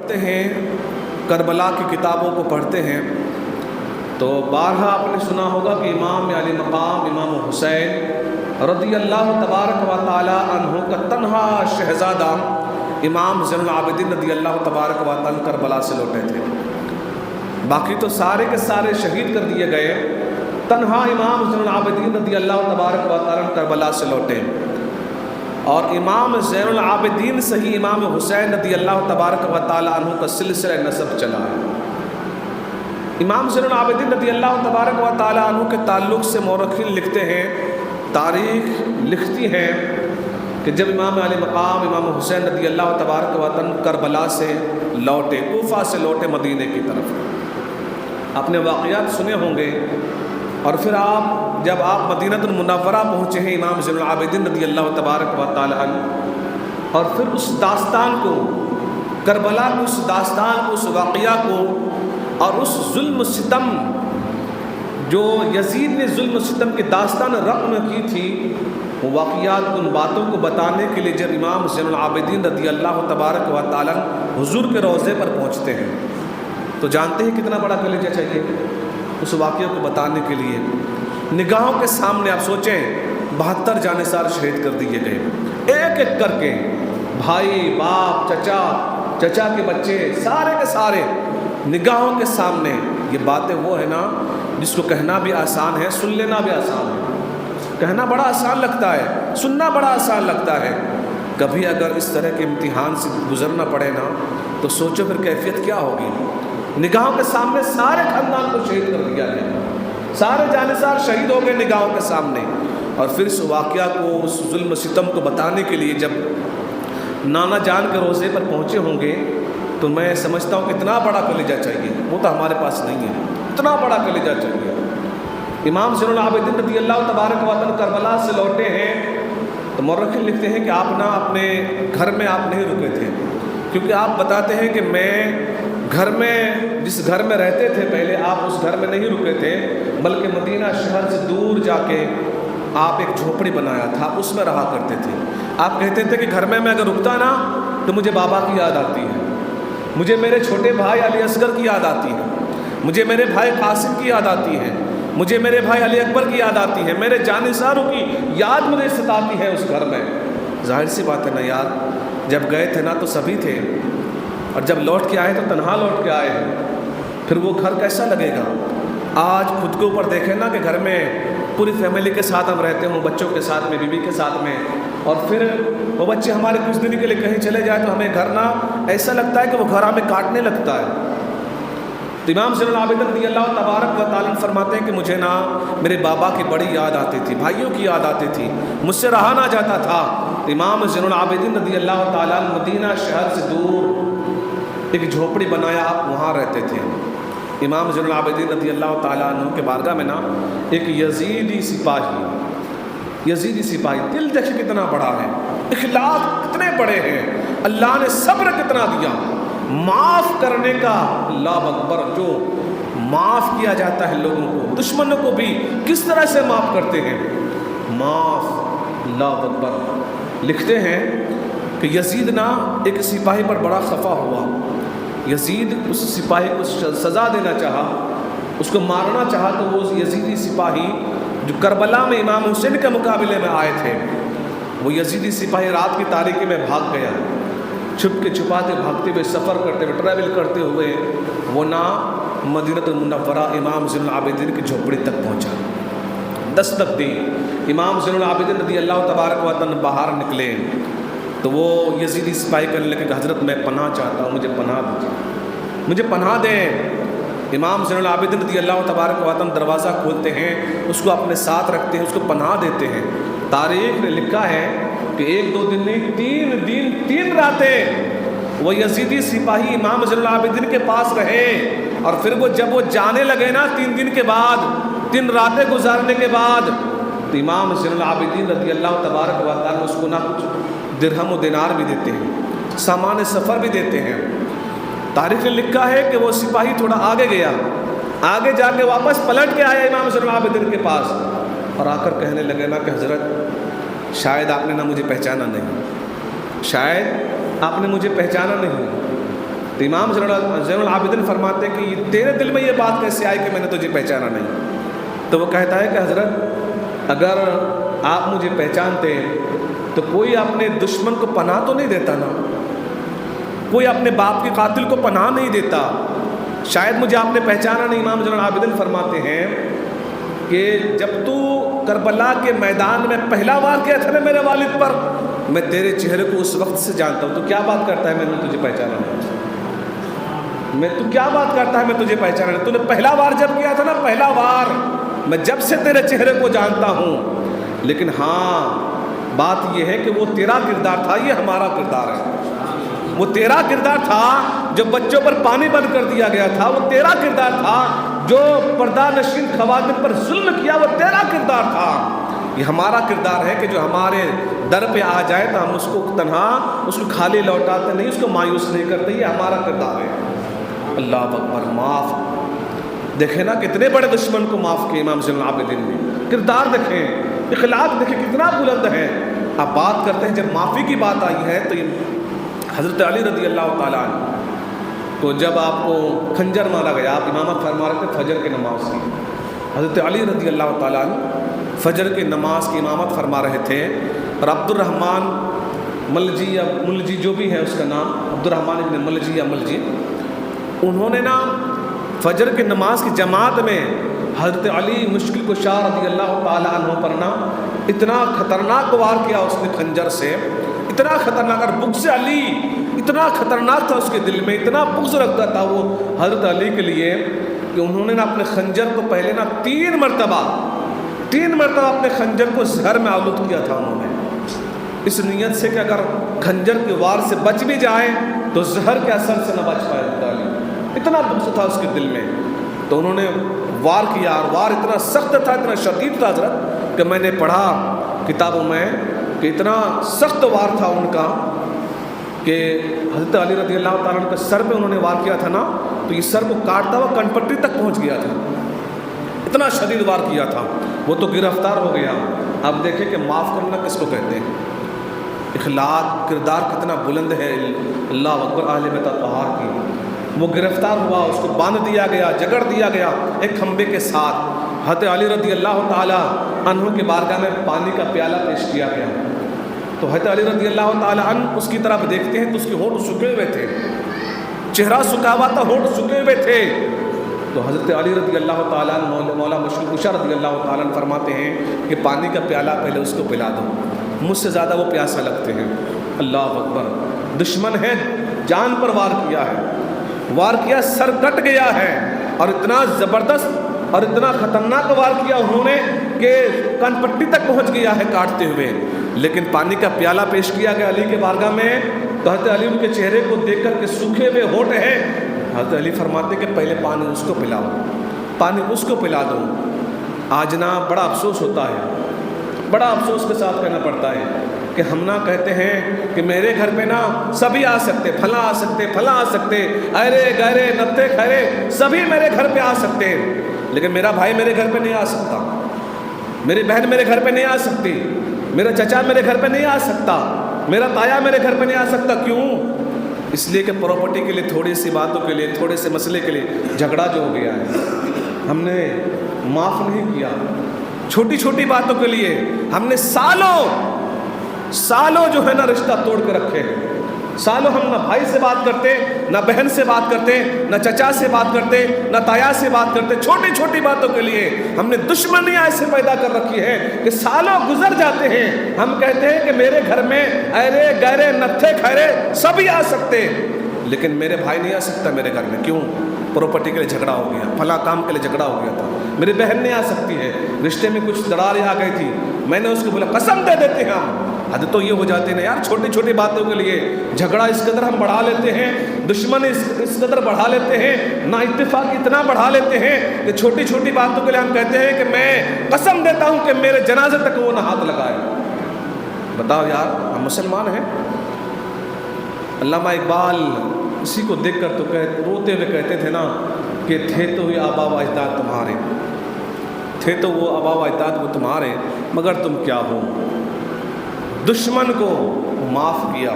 پڑھتے ہیں کربلا کی کتابوں کو پڑھتے ہیں تو بارہا آپ نے سنا ہوگا کہ امام علی مقام امام حسین رضی اللہ تبارک و تعالی عنہ کا تنہا شہزادہ امام زین العابدین رضی اللہ تبارک و تعالی کربلا سے لوٹے تھے. باقی تو سارے کے سارے شہید کر دیے گئے، تنہا امام زین العابدین رضی اللہ تبارک و تعالی کربلا سے لوٹے. اور امام زین العابدین سے ہی امام حسین رضی اللہ تبارک و تعالی عنہ کا سلسلہ نسب چلا ہے. امام زین العابدین رضی اللہ تبارک و تعالی عنہ کے تعلق سے مورخین لکھتے ہیں، تاریخ لکھتی ہے کہ جب امام علی مقام امام حسین رضی اللہ تبارک و تعالی کربلا سے لوٹے، کوفہ سے لوٹے مدینے کی طرف، آپ نے واقعات سنے ہوں گے. اور پھر جب آپ مدینہ المنورہ پہنچے ہیں امام زین العابدین رضی اللہ تبارک و تعالی عنہ، اور پھر اس داستان کو، کربلا کو، اس داستان کو، اس واقعہ کو، اور اس ظلم و ستم جو یزید نے ظلم و ستم کی داستان رقم کی تھی، وہ واقعات ان باتوں کو بتانے کے لیے جب امام زین العابدین رضی اللہ تبارک و تعالی حضور کے روضے پر پہنچتے ہیں تو جانتے ہیں کتنا بڑا کلیجہ چاہیے اس واقعے کو بتانے کے لیے. نگاہوں کے سامنے آپ سوچیں 72 جانثار شہید کر دیے گئے، ایک ایک کر کے، بھائی، باپ، چچا کے بچے، سارے کے سارے نگاہوں کے سامنے. یہ باتیں وہ ہے نا جس کو کہنا بھی آسان ہے، سن لینا بھی آسان ہے. کہنا بڑا آسان لگتا ہے، سننا بڑا آسان لگتا ہے. کبھی اگر اس طرح کے امتحان سے گزرنا پڑے نا تو سوچو پھر کیفیت کیا ہوگی. نگاہوں کے سامنے سارے خاندان کو شہید کر دیا گیا، سارے جانثار شہید ہو گئے نگاہوں کے سامنے. اور پھر اس واقعہ کو، اس ظلم و ستم کو بتانے کے لیے جب نانا جان کے روضے پر پہنچے ہوں گے تو میں سمجھتا ہوں کہ اتنا بڑا کلیجہ چاہیے، وہ تو ہمارے پاس نہیں ہے. اتنا بڑا کلیجہ چاہیے. امام زین العابدین رضی اللہ تبارک و تعالی کربلا سے لوٹے ہیں تو مورخین لکھتے ہیں کہ آپ نا اپنے گھر میں آپ نہیں رکے تھے، کیونکہ آپ بتاتے ہیں کہ میں گھر میں، جس گھر میں رہتے تھے پہلے، آپ اس گھر میں نہیں رکے تھے، بلکہ مدینہ شہر سے دور جا کے آپ ایک جھوپڑی بنایا تھا، اس میں رہا کرتے تھے. آپ کہتے تھے کہ گھر میں اگر رکتا نا تو مجھے بابا کی یاد آتی ہے، مجھے میرے چھوٹے بھائی علی اصغر کی یاد آتی ہے، مجھے میرے بھائی قاسم کی یاد آتی ہے، مجھے میرے بھائی علی اکبر کی یاد آتی ہے، میرے جانثاروں کی یاد مجھے ستاتی ہے اس گھر میں. ظاہر سی بات ہے نا یار، جب گئے تھے نا تو سبھی تھے، اور جب لوٹ کے آئے تو تنہا لوٹ کے آئے ہیں. پھر وہ گھر کیسا لگے گا؟ آج خود کے اوپر دیکھیں نا کہ گھر میں پوری فیملی کے ساتھ ہم رہتے ہوں، بچوں کے ساتھ میں، بیوی کے ساتھ میں، اور پھر وہ بچے ہمارے کچھ دن کے لیے کہیں چلے جائیں تو ہمیں گھر نا ایسا لگتا ہے کہ وہ گھر ہمیں کاٹنے لگتا ہے. تو امام زین العابدین رضی اللہ تبارک و تعالی فرماتے ہیں کہ مجھے نا میرے بابا کی بڑی یاد آتی تھی، بھائیوں کی یاد آتی تھی، مجھ سے رہا نہ جاتا تھا. امام زین العابدین رضی اللہ تعالیٰ مدینہ شہر سے دور ایک جھوپڑی بنایا، آپ وہاں رہتے تھے. امام زین العابدین رضی اللہ تعالیٰ عنہ کے بارگاہ میں نا ایک یزیدی سپاہی، دل دیکھیں کتنا بڑا ہے، اخلاق کتنے بڑے ہیں، اللہ نے صبر کتنا دیا، معاف کرنے کا. اللہ اکبر، جو معاف کیا جاتا ہے لوگوں کو، دشمنوں کو بھی کس طرح سے معاف کرتے ہیں، معاف. اللہ اکبر. لکھتے ہیں کہ یزید نا ایک سپاہی پر بڑا خفا ہوا. یزید اس سپاہی کو سزا دینا چاہا، اس کو مارنا چاہا، تو وہ یزیدی سپاہی جو کربلا میں امام حسین کے مقابلے میں آئے تھے، وہ یزیدی سپاہی رات کی تاریکی میں بھاگ گیا. چھپ کے چھپاتے بھاگتے ہوئے، سفر کرتے ہوئے، ٹریول کرتے ہوئے وہ نا مدینہ المنورہ امام زین العابدین کی جھوپڑی تک پہنچا. دستک دی. امام زین العابدین رضی اللہ تبارک و تعالی باہر نکلے تو وہ یزیدی سپاہی کرنے لگے کہ حضرت میں پناہ چاہتا ہوں، مجھے پناہ دیجیے، مجھے پناہ دیں. امام زین العابدین رضی اللہ تبارک و تعالی دروازہ کھولتے ہیں، اس کو اپنے ساتھ رکھتے ہیں، اس کو پناہ دیتے ہیں. تاریخ نے لکھا ہے کہ 1-2 دن نہیں، 3 دن 3 راتیں وہ یزیدی سپاہی امام زین العابدین کے پاس رہے. اور پھر جب وہ جانے لگے نا 3 دن کے بعد، 3 راتیں گزارنے کے بعد، تو امام زین العابدین رضی اللہ تبارک و تعالی اس کو نہ کچھ درہم و دینار بھی دیتے ہیں، سامان سفر بھی دیتے ہیں. تاریخ نے لکھا ہے کہ وہ سپاہی تھوڑا آگے گیا، آگے جا کے واپس پلٹ کے آیا امام زین العابدین کے پاس، اور آ کر کہنے لگے نا کہ حضرت شاید آپ نے نہ مجھے پہچانا نہیں، شاید آپ نے مجھے پہچانا نہیں. تو امام زین العابدین فرماتے ہیں کہ تیرے دل میں یہ بات کیسے آئی کہ میں نے تجھے پہچانا نہیں؟ تو وہ کہتا ہے کہ حضرت اگر آپ مجھے پہچانتے تو کوئی اپنے دشمن کو پناہ تو نہیں دیتا نا، کوئی اپنے باپ کے قاتل کو پناہ نہیں دیتا، شاید مجھے آپ نے پہچانا نہیں۔ امام زین العابدین فرماتے ہیں کہ جب تو کربلا کے میدان میں پہلا وار کیا تھا نا میرے والد پر، میں تیرے چہرے کو اس وقت سے جانتا ہوں۔ تو کیا بات کرتا ہے میں نے تجھے پہچانا نہیں؟ تو کیا بات کرتا ہے میں تجھے پہچانا نہیں؟ تو نے پہلا وار جب کیا تھا نا، پہلا وار، میں جب سے تیرے چہرے کو جانتا ہوں۔ لیکن ہاں بات یہ ہے کہ وہ تیرا کردار تھا، یہ ہمارا کردار ہے۔ وہ تیرا کردار تھا جو بچوں پر پانی بند کر دیا گیا تھا، وہ تیرا کردار تھا جو پردہ نشین خواتین پر ظلم کیا، وہ تیرا کردار تھا۔ یہ ہمارا کردار ہے کہ جو ہمارے در پہ آ جائے تو ہم اس کو تنہا، اس کو خالی لوٹاتے نہیں، اس کو مایوس نہیں کرتے، یہ ہمارا کردار ہے۔ اللہ اکبر، معاف دیکھیں نا کتنے بڑے دشمن کو معاف کیا امام زین العابدین نے۔ کردار دیکھیں، اخلاق دیکھیں کتنا بلند ہے۔ اب بات کرتے ہیں جب معافی کی بات آئی ہے تو حضرت علی رضی اللہ تعالیٰ عنہ کو جب آپ کو خنجر مارا گیا، آپ امامت فرما رہے تھے فجر کی نماز کی، حضرت علی رضی اللہ تعالیٰ عنہ فجر کی نماز کی امامت فرما رہے تھے، اور عبد الرحمن ملجی یا ملجی جو بھی ہے اس کا نام، عبد الرحمن ابن ملجی یا ملجی، انہوں نے نا فجر کی نماز کی جماعت میں حضرت علی مشکل کشا رضی اللہ تعالیٰ عنہ پر نا اتنا خطرناک وار کیا اس نے خنجر سے، اتنا خطرناک، اور بغض علی اتنا خطرناک تھا اس کے دل میں، اتنا بغض رکھتا تھا وہ حضرت علی کے لیے کہ انہوں نے نا اپنے خنجر کو پہلے نا تین مرتبہ اپنے خنجر کو زہر میں آلود کیا تھا انہوں نے، اس نیت سے کہ اگر خنجر کے وار سے بچ بھی جائے تو زہر کے اثر سے نہ بچ پائے حضرت علی، اتنا بغض تھا اس کے دل میں۔ تو انہوں نے وار کیا، اور وار اتنا سخت تھا، اتنا شدید تھا حضرت کہ میں نے پڑھا کتابوں میں کہ اتنا سخت وار تھا ان کا کہ حضرت علی رضی اللہ تعالیٰ عنہ کے سر پہ انہوں نے وار کیا تھا نا تو یہ سر کو کاٹتا ہوا کنپٹی تک پہنچ گیا تھا، اتنا شدید وار کیا تھا۔ وہ تو گرفتار ہو گیا۔ اب دیکھیں کہ معاف کرنا کس کو کہتے ہیں، اخلاق، کردار کتنا بلند ہے اللہ اکبر اہل بیت اطہار کی۔ وہ گرفتار ہوا، اس کو باندھ دیا گیا، جگڑ دیا گیا ایک کھمبے کے ساتھ۔ حضرت علی رضی اللہ تعالیٰ عنہ کی بارگاہ میں پانی کا پیالہ پیش کیا گیا، تو حضرت علی رضی اللہ تعالیٰ عنہ اس کی طرف دیکھتے ہیں تو اس کے ہونٹ سکے ہوئے تھے، چہرہ سکا ہوا تھا، ہونٹ سکے ہوئے تھے۔ تو حضرت علی رضی اللہ تعالیٰ عنہ مولا مشکل کشا رضی اللہ تعالیٰ عنہ فرماتے ہیں کہ پانی کا پیالہ پہلے اس کو پلا دو، مجھ سے زیادہ وہ پیاسا لگتے ہیں۔ اللہ اکبر، دشمن ہے، جان پر وار کیا، سر کٹ گیا ہے، اور اتنا زبردست اور اتنا خطرناک وار کیا انہوں نے کہ کان پٹی تک پہنچ گیا ہے کاٹتے ہوئے، لیکن پانی کا پیالہ پیش کیا گیا علی کے بارگاہ میں، تو حضرت علی ان کے چہرے کو دیکھ کر کے سوکھے ہوئے ہونٹ ہیں، حضرت علی فرماتے کہ پہلے پانی اس کو پلاؤ، پانی اس کو پلا دو۔ آج نا بڑا افسوس ہوتا ہے، بڑا افسوس کے ساتھ کہنا پڑتا ہے کہ ہم نہ کہتے ہیں کہ میرے گھر پہ نا سبھی آ سکتے، پھلاں آ سکتے، پھلاں آ سکتے، ایرے گہرے نتے کھرے سبھی میرے گھر پہ آ سکتے ہیں، لیکن میرا بھائی میرے گھر پہ نہیں آ سکتا، میری بہن میرے گھر پہ نہیں آ سکتی، میرا چچا میرے گھر پہ نہیں آ سکتا، میرا تایا میرے گھر پہ نہیں آ سکتا۔ کیوں؟ اس لیے کہ پراپرٹی کے لیے، تھوڑی سی باتوں کے لیے، تھوڑے سے مسئلے کے لیے جھگڑا جو ہو گیا ہے، ہم نے معاف نہیں کیا۔ چھوٹی چھوٹی باتوں کے لیے ہم نے سالوں جو ہے نا رشتہ توڑ کے رکھے ہیں، سالوں ہم نہ بھائی سے بات کرتے، نہ بہن سے بات کرتے، نہ چچا سے بات کرتے، نہ تایا سے بات کرتے، چھوٹی چھوٹی باتوں کے لیے ہم نے دشمنیاں ایسے پیدا کر رکھی ہے کہ سالوں گزر جاتے ہیں، ہم کہتے ہیں کہ میرے گھر میں ایرے گہرے نتھے کھرے سبھی آ سکتے، لیکن میرے بھائی نہیں آ سکتا میرے گھر میں۔ کیوں؟ پراپرٹی کے لیے جھگڑا ہو گیا، فلاں کام کے لیے جھگڑا ہو گیا تھا، میری بہن نہیں آ سکتی ہے، رشتے میں کچھ دراڑیں آ گئی تھی، میں نے اس کو بولا قسم دے دیتے ہیں ہم۔ حد تو یہ ہو جاتے ہیں یار، چھوٹی چھوٹی باتوں کے لیے جھگڑا اس قدر ہم بڑھا لیتے ہیں، دشمن اس قدر بڑھا لیتے ہیں، نا اتفاق اتنا بڑھا لیتے ہیں کہ چھوٹی چھوٹی باتوں کے لیے ہم کہتے ہیں کہ میں قسم دیتا ہوں کہ میرے جنازے تک وہ نہ ہاتھ لگائے۔ بتاؤ یار، ہم مسلمان ہیں۔ علامہ اقبال اسی کو دیکھ کر تو روتے ہوئے کہتے تھے نا کہ تھے تو یہ آبا و اجداد تمہارے، تھے تو وہ آبا و اجداد وہ تمہارے، مگر تم کیا ہو۔ دشمن کو معاف کیا،